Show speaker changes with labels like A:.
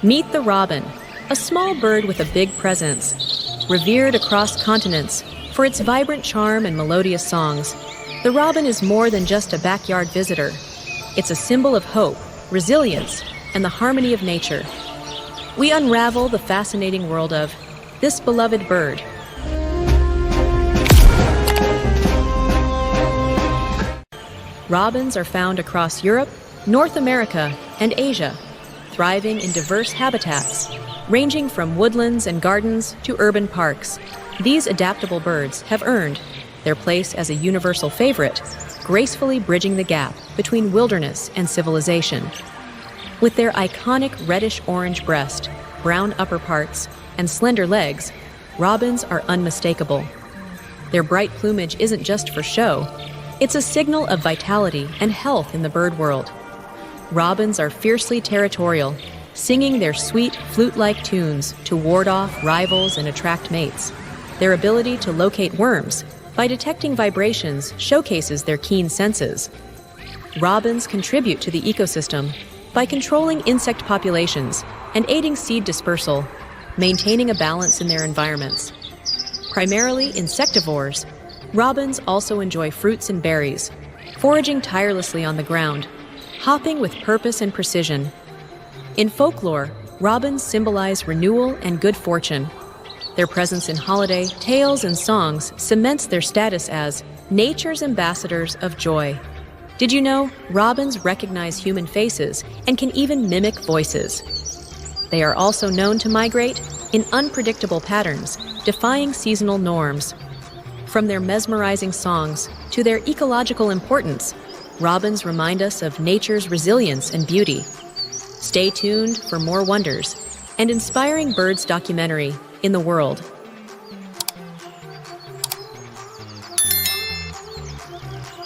A: Meet the robin, a small bird with a big presence. Revered across continents for its vibrant charm and melodious songs, the robin is more than just a backyard visitor. It's a symbol of hope, resilience, and the harmony of nature. We unravel the fascinating world of this beloved bird. Robins are found across Europe, North America, and Asia, thriving in diverse habitats, ranging from woodlands and gardens to urban parks. These adaptable birds have earned their place as a universal favorite, gracefully bridging the gap between wilderness and civilization. With their iconic reddish-orange breast, brown upper parts, and slender legs, robins are unmistakable. Their bright plumage isn't just for show. It's a signal of vitality and health in the bird world. Robins are fiercely territorial, singing their sweet, flute-like tunes to ward off rivals and attract mates. Their ability to locate worms by detecting vibrations showcases their keen senses. Robins contribute to the ecosystem by controlling insect populations and aiding seed dispersal, maintaining a balance in their environments. Primarily insectivores, robins also enjoy fruits and berries, foraging tirelessly on the ground, hopping with purpose and precision. In folklore, robins symbolize renewal and good fortune. Their presence in holiday tales and songs cements their status as nature's ambassadors of joy. Did you know robins recognize human faces and can even mimic voices? They are also known to migrate in unpredictable patterns, defying seasonal norms. From their mesmerizing songs to their ecological importance, robins remind us of nature's resilience and beauty. Stay tuned for more wonders and inspiring birds documentary in the world.